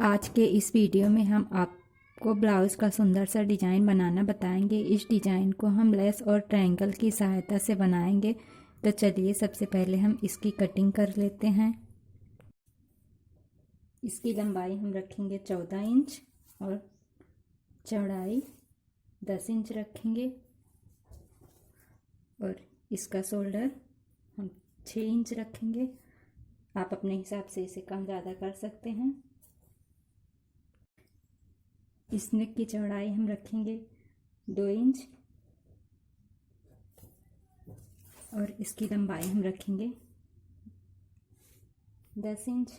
आज के इस वीडियो में हम आपको ब्लाउज़ का सुंदर सा डिज़ाइन बनाना बताएंगे। इस डिज़ाइन को हम लेस और ट्रायंगल की सहायता से बनाएंगे। तो चलिए सबसे पहले हम इसकी कटिंग कर लेते हैं। इसकी लंबाई हम रखेंगे 14 इंच और चौड़ाई 10 इंच रखेंगे और इसका शोल्डर हम 6 इंच रखेंगे। आप अपने हिसाब से इसे कम ज़्यादा कर सकते हैं। इस नेक की चौड़ाई हम रखेंगे 2 इंच और इसकी लंबाई हम रखेंगे 10 इंच।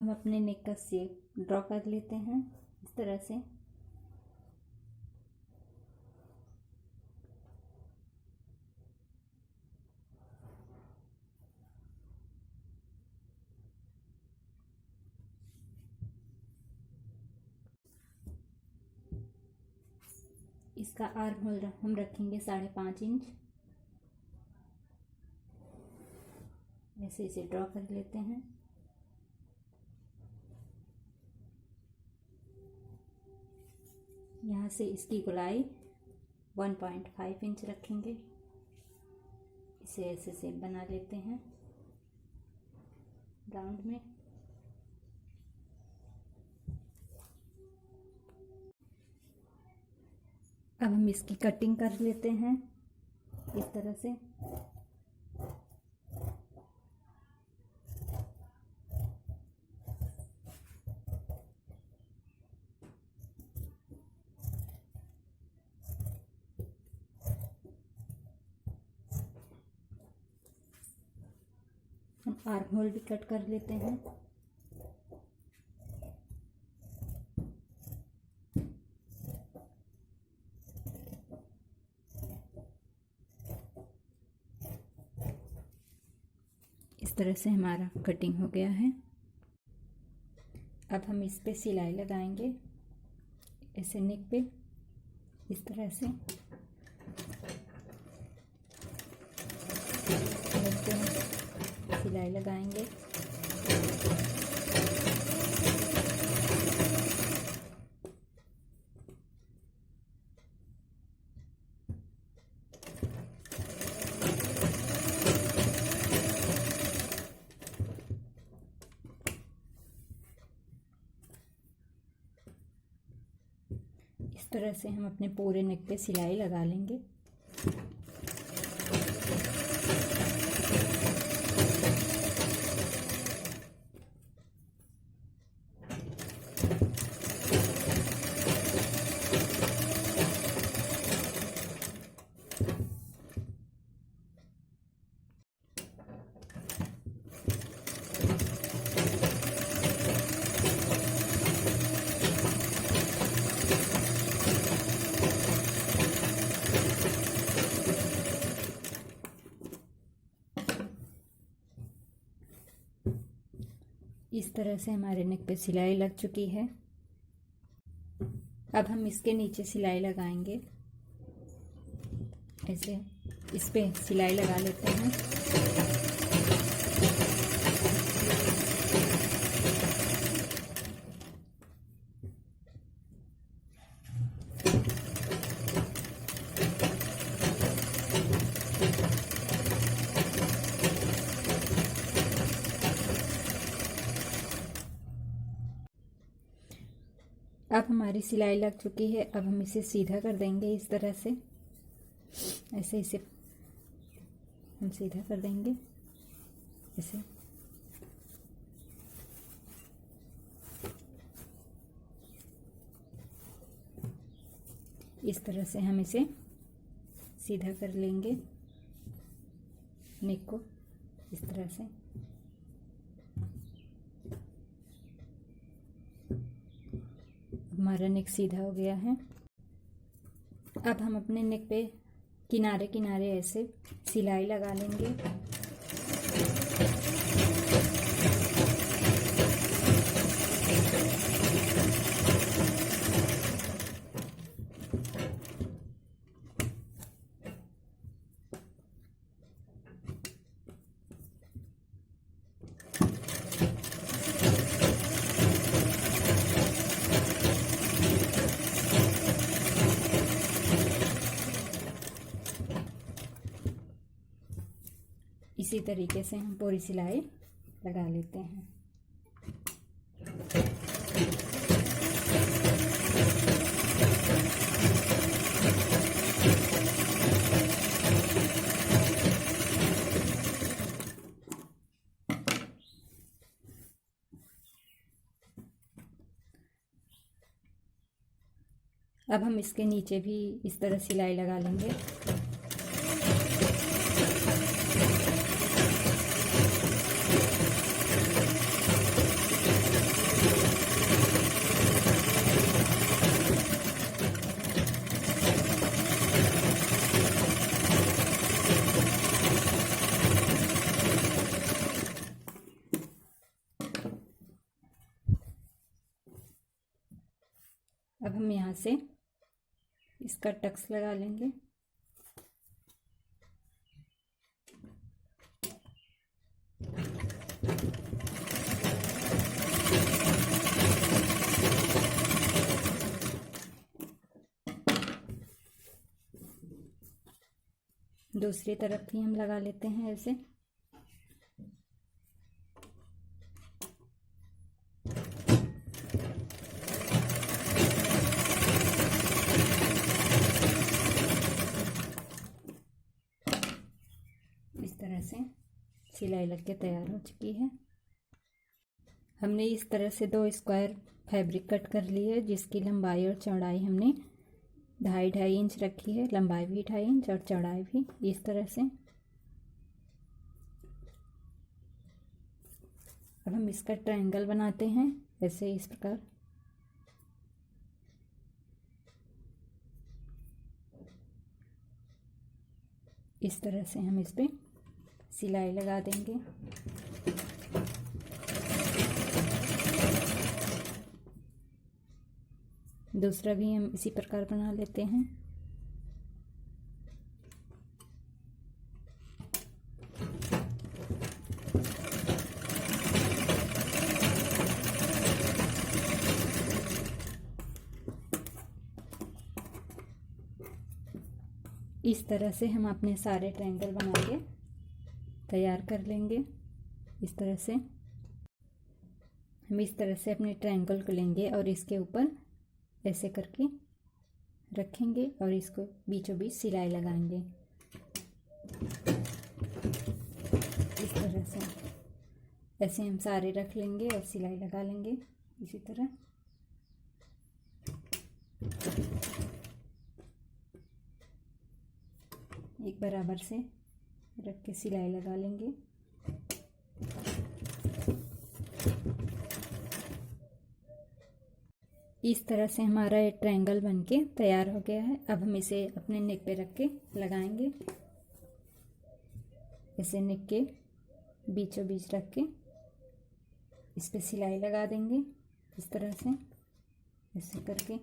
हम अपने नेक का शेप ड्रॉ कर लेते हैं इस तरह से। इसका आर्म होल हम रखेंगे 5.5 इंच। ऐसे इसे ड्रॉ कर लेते हैं। यहाँ से इसकी गोलाई 1.5 इंच रखेंगे। इसे ऐसे शेप बना लेते हैं राउंड में। अब हम इसकी कटिंग कर लेते हैं इस तरह से। हम आर्म होल भी कट कर लेते हैं। इस तरह से हमारा कटिंग हो गया है। अब हम इस पे सिलाई लगाएंगे ऐसे नेक पे इस तरह से। सिलाई लगाएंगे। इस तरह से हम अपने पूरे नेक पे सिलाई लगा लेंगे। इस तरह से हमारे नेक पे सिलाई लग चुकी है। अब हम इसके नीचे सिलाई लगाएंगे ऐसे। इस पे सिलाई लगा लेते हैं। अब हमारी सिलाई लग चुकी है। अब हम इसे सीधा कर देंगे इस तरह से। ऐसे इसे हम सीधा कर देंगे ऐसे। इस तरह से हम इसे सीधा कर लेंगे नेक को इस तरह से। हमारा नेक सीधा हो गया है। अब हम अपने नेक पे किनारे किनारे ऐसे सिलाई लगा लेंगे। इसी तरीके से हम पूरी सिलाई लगा लेते हैं। अब हम इसके नीचे भी इस तरह सिलाई लगा लेंगे। अब हम यहाँ से इसका टक्स लगा लेंगे। दूसरी तरफ भी हम लगा लेते हैं ऐसे। इस तरह से सिलाई लग के तैयार हो चुकी है। हमने इस तरह से 2 स्क्वायर फैब्रिक कट कर ली है, जिसकी लंबाई और चौड़ाई हमने 2.5 इंच रखी है। लंबाई भी 2.5 इंच और चौड़ाई भी इस तरह से। अब हम इसका ट्रायंगल बनाते हैं ऐसे, इस प्रकार। इस तरह से हम इस पे सिलाई लगा देंगे। दूसरा भी हम इसी प्रकार बना लेते हैं। इस तरह से हम अपने सारे ट्रायंगल बना के तैयार कर लेंगे। इस तरह से हम इस तरह से अपने ट्रायंगल को लेंगे और इसके ऊपर ऐसे करके रखेंगे और इसको बीचों बीच सिलाई लगाएंगे। इस तरह से ऐसे हम सारे रख लेंगे और सिलाई लगा लेंगे इसी तरह। एक बराबर से रख के सिलाई लगा लेंगे। इस तरह से हमारा ये ट्रायंगल बनके तैयार हो गया है। अब हम इसे अपने नेक पे रख के लगाएंगे। ऐसे नेक के बीचों बीच रख के इस पे सिलाई लगा देंगे इस तरह से, ऐसे करके।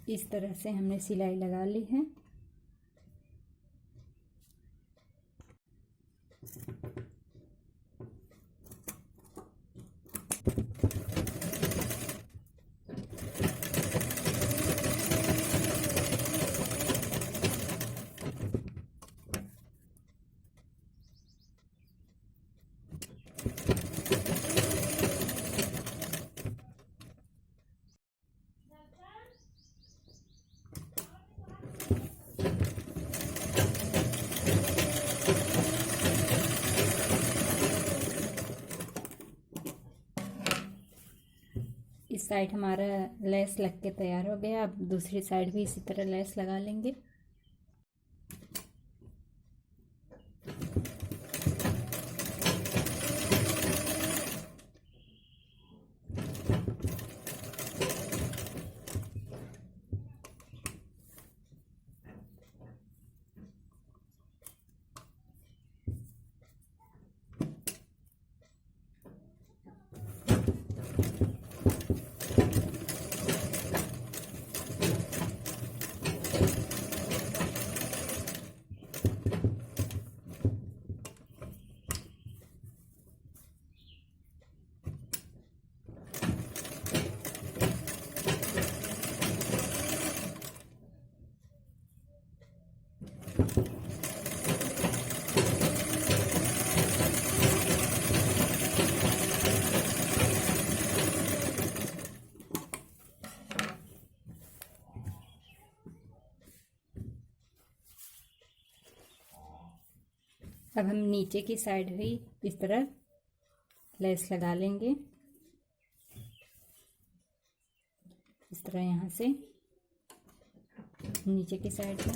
इस तरह से हमने सिलाई लगा ली है। इस साइड हमारा लेस लग के तैयार हो गया। अब दूसरी साइड भी इसी तरह लेस लगा लेंगे। अब हम नीचे की साइड भी इस तरह लेस लगा लेंगे, इस तरह यहाँ से नीचे की साइड में।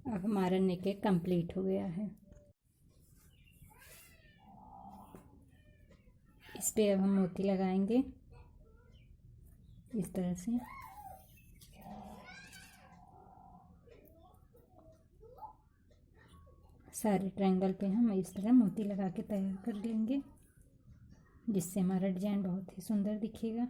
अब हमारा नेक कंप्लीट हो गया है। इस पे अब हम मोती लगाएंगे इस तरह से। सारे ट्रायंगल पे हम इस तरह मोती लगा के तैयार कर लेंगे, जिससे हमारा डिजाइन बहुत ही सुंदर दिखेगा।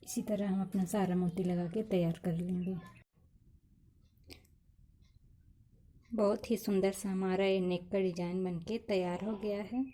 इसी तरह हम अपना सारा मोती लगा के तैयार कर लेंगे। बहुत ही सुंदर सा हमारा ये नेक का डिजाइन बनके तैयार हो गया है।